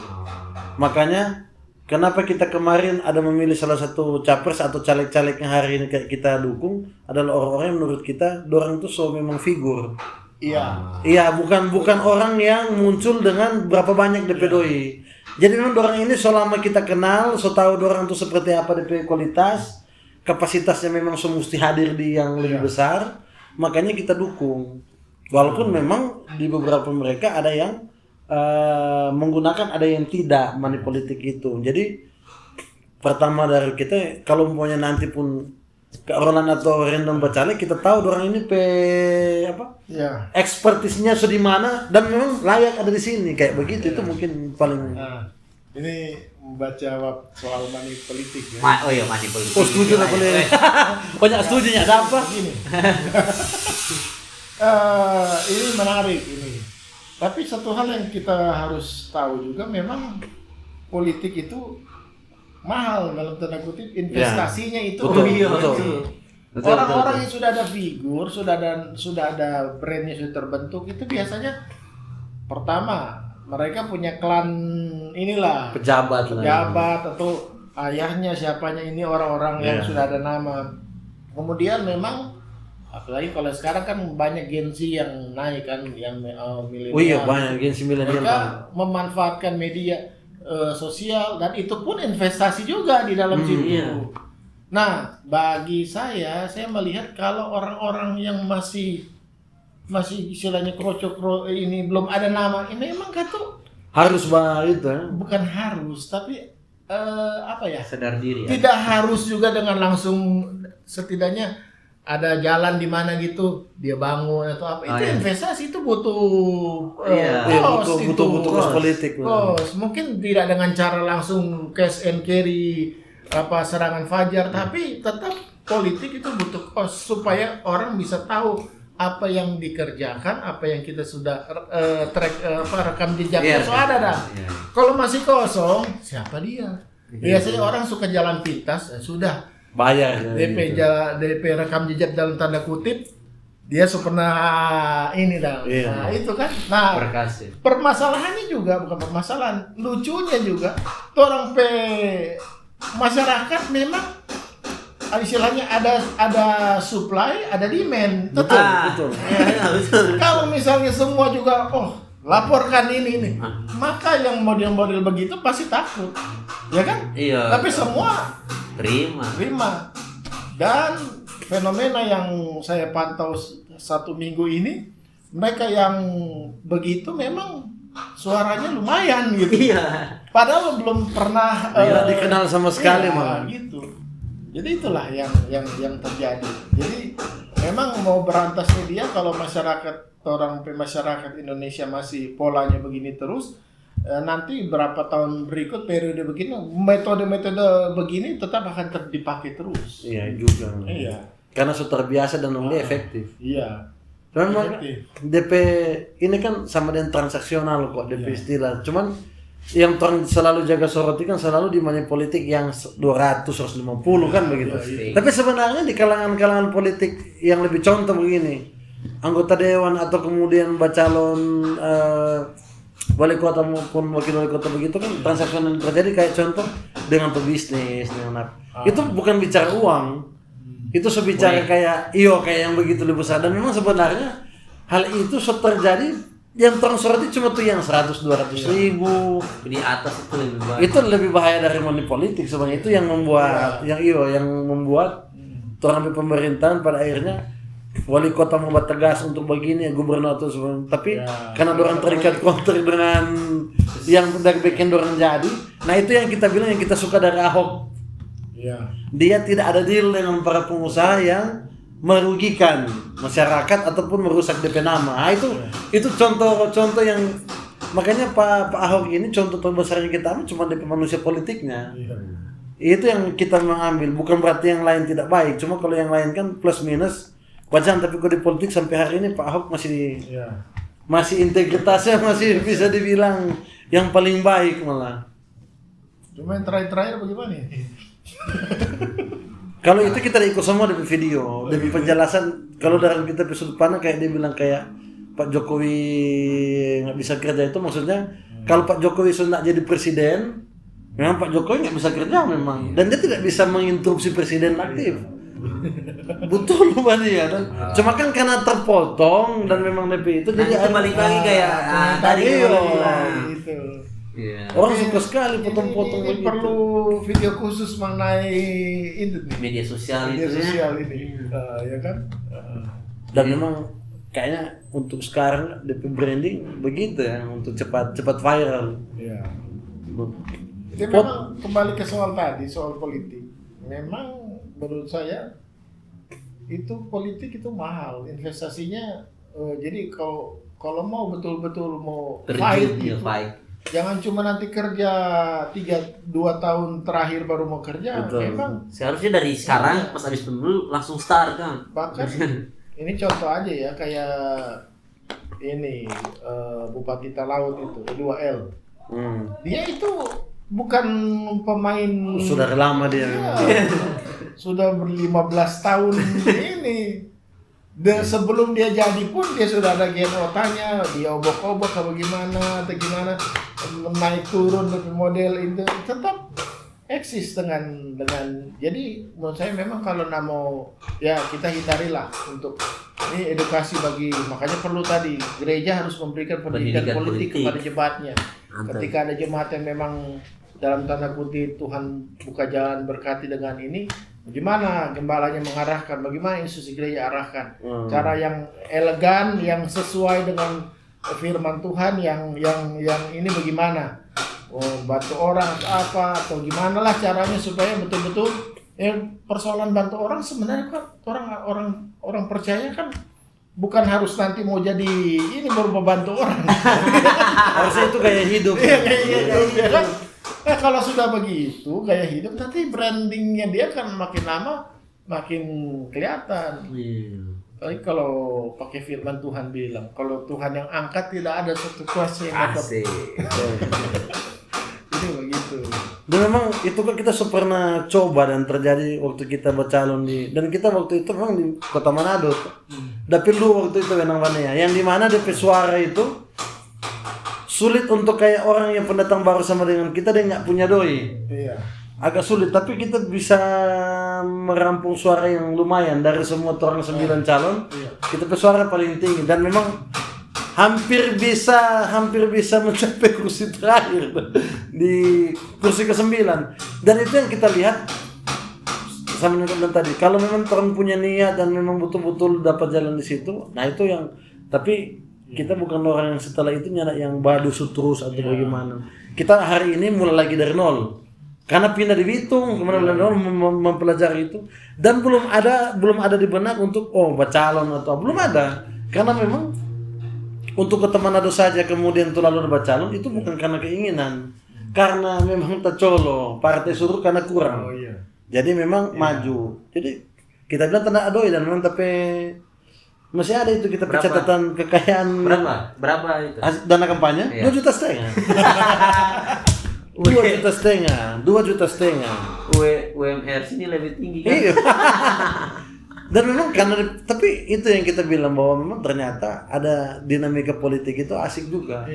makanya kenapa kita kemarin ada memilih salah satu capres atau caleg-caleg yang hari ini kita dukung adalah orang-orang yang menurut kita dorang itu memang figur. Iya, bukan orang yang muncul dengan berapa banyak DP doi. Jadi memang dorang ini selama kita kenal, so tahu dorang itu seperti apa DP kualitas, kapasitasnya memang mesti hadir di yang lebih besar, makanya kita dukung. Walaupun memang di beberapa mereka ada yang menggunakan, ada yang tidak money politik itu. Jadi pertama dari kita kalau umpamanya nanti pun ke Roland atau random bacalek kita tahu orang ini Ya. ekspertisnya di mana dan memang layak ada di sini kayak begitu itu mungkin paling. Nah, ini membaca soal money politik ya. Oh iya, money politik. Oh setuju lah boleh. Banyak setujunya ada apa? Begini. Ini menarik ini. Tapi satu hal yang kita harus tahu juga memang politik itu mahal dalam tanda kutip investasinya itu. Betul, tinggi. betul. Orang-orang yang sudah ada figur, sudah ada brandnya sudah terbentuk itu biasanya pertama mereka punya klan inilah Pejabat atau ayahnya siapanya ini orang-orang yang sudah ada nama. Kemudian memang apalagi kalau sekarang kan banyak Gen Z yang naik kan yang milenial. Oh iya banyak Gen Z milenial. Mereka memanfaatkan media sosial dan itu pun investasi juga di dalam situ. Iya. Nah, bagi saya melihat kalau orang-orang yang masih istilahnya ini belum ada nama, ini memang tuh harus itu bukan harus, tapi Sadar diri ya. tidak harus juga dengan langsung setidaknya ada jalan di mana gitu dia bangun atau apa itu investasi itu butuh butuh kos politik. Mungkin tidak dengan cara langsung cash and carry serangan Fajar tapi tetap politik itu butuh kos supaya orang bisa tahu apa yang dikerjakan, apa yang kita sudah rekam jejaknya ada dah. Kalau masih kosong siapa dia? Biasanya orang suka jalan pintas sudah bayar DP rekam jejak dalam tanda kutip dia pernah ini dah. Nah, itu kan. Nah, permasalahannya juga bukan permasalahan, lucunya juga orang masyarakat memang istilahnya ada supply, ada demand. Betul. Kalau misalnya semua juga laporkan ini, maka yang model-model begitu pasti takut. Ya kan? Iya. Tapi semua terima. Dan fenomena yang saya pantau 1 minggu ini, mereka yang begitu memang suaranya lumayan gitu. Iya. Padahal belum pernah dikenal sama sekali gitu. Jadi itulah yang terjadi. Jadi memang mau berantasnya dia kalau masyarakat Indonesia masih polanya begini terus, nanti berapa tahun berikut periode begini metode-metode begini tetap akan dipakai terus. Iya juga. Iya. Karena sudah terbiasa dan memang efektif. Iya. Cuman Efektif. DP ini kan sama dengan transaksional kok DP istilah. Cuman yang orang selalu jaga soroti kan selalu di money politik yang 200-150 kan begitu. Tapi sebenarnya di kalangan politik yang lebih contoh begini, anggota dewan atau kemudian bacalon wali kota maupun wakil wali kota begitu kan transaksional yang terjadi kayak contoh dengan pebisnis dengan apa. Itu bukan bicara uang. Itu sebicara kayak yang begitu lebih besar dan memang sebenarnya hal itu terjadi yang soroti cuma tuh yang 100-200 ribu Di atas itu lebih banyak. itu lebih bahaya dari money politik sebenarnya. Itu yang membuat yang membuat orang di pemerintahan pada akhirnya wali kota membuat tegas untuk begini, gubernur atau sebagainya. Tapi karena orang terikat kontrak dengan yang tidak bikin orang jadi. Nah itu yang kita bilang yang kita suka dari Ahok. Dia tidak ada deal dengan para pengusaha yang merugikan masyarakat ataupun merusak DP nama. Nah, itu contoh yang makanya Pak Ahok ini contoh terbesarnya kita ambil cuma DP manusia politiknya. Itu yang kita mengambil, bukan berarti yang lain tidak baik. Cuma kalau yang lain kan plus minus bacaan, tapi kalau di politik sampai hari ini Pak Ahok masih integritasnya masih bisa dibilang yang paling baik malah. Cuma yang terakhir bagaimana ini? Kalau itu kita ikut semua dari video, dari penjelasan. Kalau dari kita episode pandang kayak dia bilang kayak Pak Jokowi nggak bisa kerja itu maksudnya kalau Pak Jokowi sudah jadi presiden, memang Pak Jokowi nggak bisa kerja memang, dan dia tidak bisa menginterupsi presiden aktif. Betul Pak dia dan cuma kan karena terpotong dan memang DP itu jadi itu balik lagi kayak tadi Gitu. Orang suka sekali potong-potong Ini begitu. perlu video khusus mengenai itu nih. media sosial Media itu sosial ini. Ya kan? Dan memang kayaknya untuk sekarang DP branding begitu ya, untuk cepat viral. Iya. Jadi memang kembali ke soal tadi, soal politik. Memang menurut saya itu politik itu mahal, investasinya. Jadi kalau mau betul-betul mau fight terjun itu, fight. jangan cuma nanti kerja 2 tahun terakhir baru mau kerja. Betul. Memang Seharusnya dari sekarang pas habis pemilu langsung start kan. bahkan ini contoh aja ya kayak ini Bupati Talaut itu 2L. Dia itu bukan pemain Sudah lama dia. Iya. Sudah ber-15 tahun ini. Dan sebelum dia jadi pun dia sudah ada GNO-nya, dia obok-obok atau gimana naik turun dari model itu tetap eksis dengan jadi menurut saya memang kalau mau ya kita hindarilah untuk ini edukasi bagi, makanya perlu tadi gereja harus memberikan pendidikan politik kepada jemaatnya. Ketika ada jemaat yang memang dalam tanda kutip Tuhan buka jalan berkati dengan ini, bagaimana gembalanya mengarahkan, bagaimana institusi gereja arahkan, cara yang elegan, yang sesuai dengan firman Tuhan, yang ini bagaimana, bantu orang atau apa, atau gimana lah caranya supaya betul-betul persoalan bantu orang sebenarnya kan orang percaya kan bukan harus nanti mau jadi ini baru membantu orang. Harusnya itu gaya hidup. Iya kayak gitu kan. Nah kalau sudah begitu gaya hidup nanti brandingnya dia kan makin lama makin kelihatan. Tapi kalau pakai firman Tuhan bilang, kalau Tuhan yang angkat tidak ada satu kuasa yang dapat. Itu begitu. Dan memang itu kan kita pernah coba dan terjadi waktu kita bercalon dan kita waktu itu memang di Kota Manado. Dapil lu waktu itu Benang Banea, yang dimana DP suara itu sulit untuk kayak orang yang pendatang baru sama dengan kita, dia nggak punya doi. Iya. Agak sulit, tapi kita bisa merampung suara yang lumayan dari semua orang 9 calon. Kita suara paling tinggi dan memang hampir bisa mencapai kursi terakhir di kursi ke-9. Dan itu yang kita lihat sama dengan tadi. Kalau memang orang punya niat dan memang betul-betul dapat jalan di situ, nah itu yang. Tapi kita bukan orang yang setelah itu nyala yang badusut terus atau bagaimana. Kita hari ini mulai lagi dari nol. Karena pindah di Bitung, kemudian mempelajari itu, dan belum ada di benak untuk bacalon atau belum ada, karena memang untuk ke Manado saja kemudian tuh lalu bacalon itu bukan karena keinginan, karena memang tercolo, partai suruh karena kurang, jadi memang maju, jadi kita bilang tanda adoi dan memang tapi masih ada itu kita pencatatan kekayaan berapa itu dana kampanye 2,5 juta. 2,5 juta. UMR sini lebih tinggi kan? Iya. Dan memang tapi itu yang kita bilang bahwa memang ternyata ada dinamika politik itu asik juga.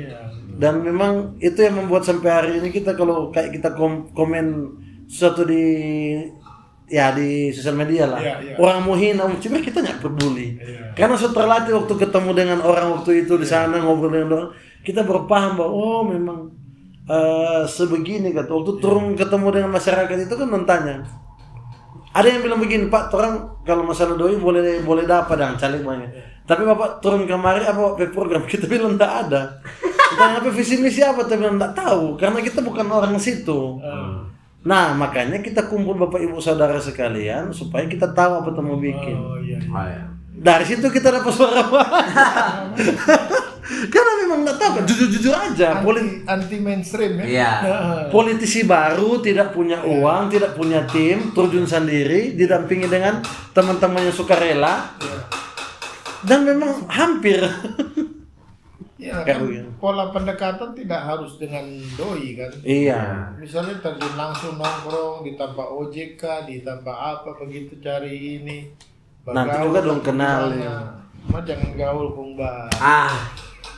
Dan memang itu yang membuat sampai hari ini kita kalau kayak kita komen sesuatu di sosial media lah, orang mau hina cuma kita nggak peduli, karena setelah terlatih waktu ketemu dengan orang waktu itu di sana ngobrol dengan orang, kita berpaham bahwa memang sebegini kata waktu turun ketemu dengan masyarakat itu kan nantanya. Ada yang bilang begini, Pak, orang kalau masalah doi boleh dapat dan caleg banyak. Tapi Bapak turun kemari apa program? Kita bilang enggak ada. Kita apa visi misi apa? Kita bilang enggak tahu karena kita bukan orang situ. Nah, makanya kita kumpul Bapak Ibu Saudara sekalian supaya kita tahu apa yang mau bikin. Dari situ kita dapat suara. Karena memang nggak tahu kan, jujur aja. Anti mainstream ya. Iya. Politisi baru tidak punya uang, tidak punya tim, terjun sendiri, didampingi dengan teman-teman yang sukarela. Dan memang hampir. Ya, kan pola pendekatan tidak harus dengan doi kan. Iya. Misalnya terjun langsung nongkrong, ditambah OJK, ditambah apa begitu cari ini. Nanti juga dong kenal ya. Jangan gaul kumba.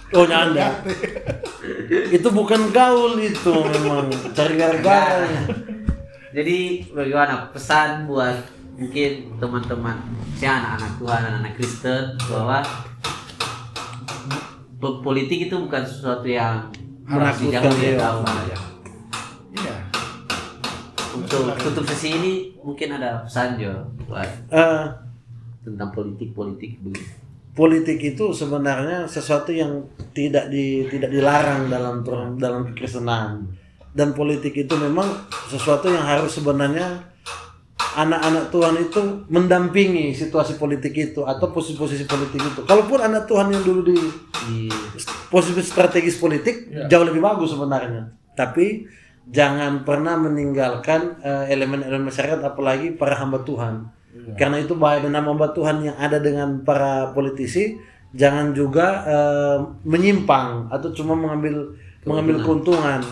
Nyanda. Itu bukan gaul itu memang cari gara-gara. Jadi bagaimana pesan buat mungkin teman-teman anak-anak Tuhan, anak-anak Kristen bahwa politik itu bukan sesuatu yang harus jangan dia tahu. Iya. Untuk tutup sesi ini mungkin ada pesan Jo buat tentang politik begitu. Politik itu sebenarnya sesuatu yang tidak dilarang dalam kekristenan, dan politik itu memang sesuatu yang harus sebenarnya anak-anak Tuhan itu mendampingi situasi politik itu atau posisi-posisi politik itu. Kalaupun anak Tuhan yang dulu di posisi strategis politik jauh lebih bagus sebenarnya, tapi jangan pernah meninggalkan elemen-elemen masyarakat, apalagi para hamba Tuhan. Karena itu bahaya, dan hamba Tuhan yang ada dengan para politisi jangan juga menyimpang atau cuma mengambil keuntungan.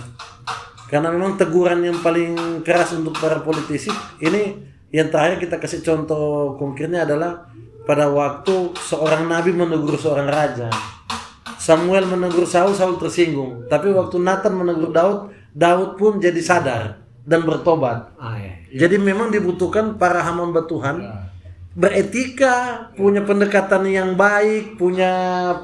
Karena memang teguran yang paling keras untuk para politisi ini, yang terakhir kita kasih contoh konkretnya adalah pada waktu seorang nabi menegur seorang raja. Samuel menegur Saul tersinggung. Tapi waktu Nathan menegur Daud pun jadi sadar dan bertobat. Jadi memang dibutuhkan para hamba Tuhan beretika, punya pendekatan yang baik, punya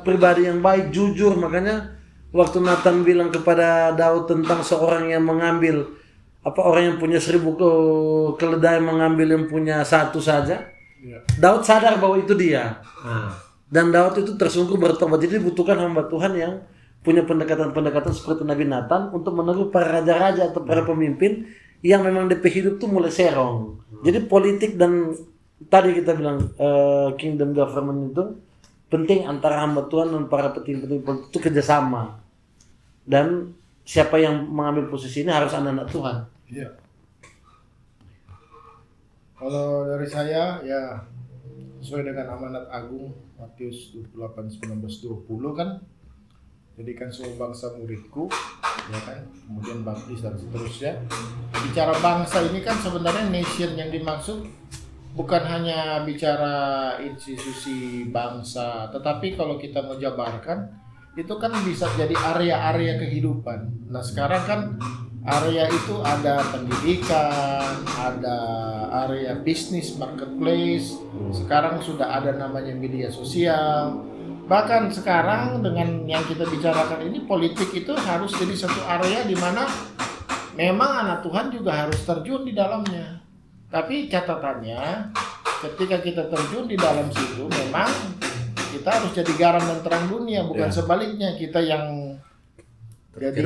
pribadi yang baik, jujur. Makanya waktu Nathan bilang kepada Daud tentang seorang yang mengambil orang yang punya 1000 keledai mengambil yang punya 1 saja, Daud sadar bahwa itu dia. Dan Daud itu tersungguh bertobat. Jadi dibutuhkan hamba Tuhan yang punya pendekatan-pendekatan seperti Nabi Nathan untuk menegur para raja-raja atau para pemimpin yang memang DP hidup tuh mulai serong. Jadi politik dan tadi kita bilang kingdom government itu penting antara hamba Tuhan dan para petinggi-petinggi politik itu kerjasama. Dan siapa yang mengambil posisi ini harus anak-anak Tuhan. Iya. Kalau dari saya ya sesuai dengan amanat agung Matius 28:19-20 kan, jadikan semua bangsa muridku, ya kan, kemudian baptis dan seterusnya. Bicara bangsa ini kan sebenarnya nation yang dimaksud bukan hanya bicara institusi bangsa, tetapi kalau kita mau jabarkan itu kan bisa jadi area-area kehidupan. Nah sekarang kan area itu ada pendidikan, ada area bisnis, marketplace, sekarang sudah ada namanya media sosial. Bahkan sekarang dengan yang kita bicarakan ini, politik itu harus jadi satu area di mana memang anak Tuhan juga harus terjun di dalamnya. Tapi catatannya ketika kita terjun di dalam situ memang kita harus jadi garam dan terang dunia, bukan sebaliknya kita yang Jadi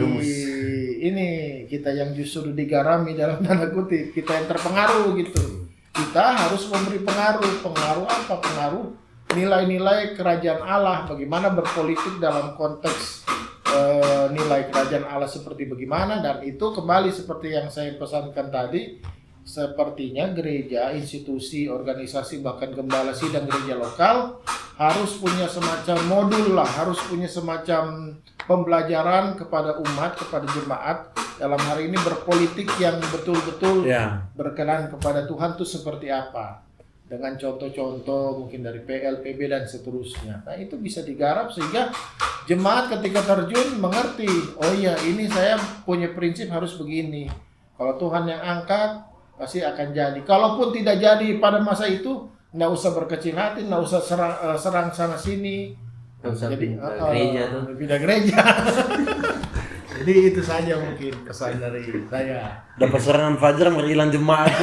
ini kita yang justru digarami dalam tanda kutip, kita yang terpengaruh gitu. Kita harus memberi pengaruh. Pengaruh apa? Pengaruh nilai-nilai kerajaan Allah. Bagaimana berpolitik dalam konteks nilai kerajaan Allah seperti bagaimana. Dan itu kembali seperti yang saya pesankan tadi. Sepertinya gereja, institusi, organisasi, bahkan gembala sidang gereja lokal harus punya semacam modul lah, harus punya semacam pembelajaran kepada umat, kepada jemaat dalam hari ini berpolitik yang betul-betul berkenan kepada Tuhan itu seperti apa, dengan contoh-contoh mungkin dari PL, PB dan seterusnya. Nah itu bisa digarap sehingga jemaat ketika terjun mengerti, oh iya ini saya punya prinsip harus begini. Kalau Tuhan yang angkat pasti akan jadi. Kalaupun tidak jadi pada masa itu, nggak usah berkecil hati, nggak usah serang sana sini. Jadi pindah gereja. Jadi itu saja mungkin kesan dari saya. Dapat serangan fajar merilang jemaat.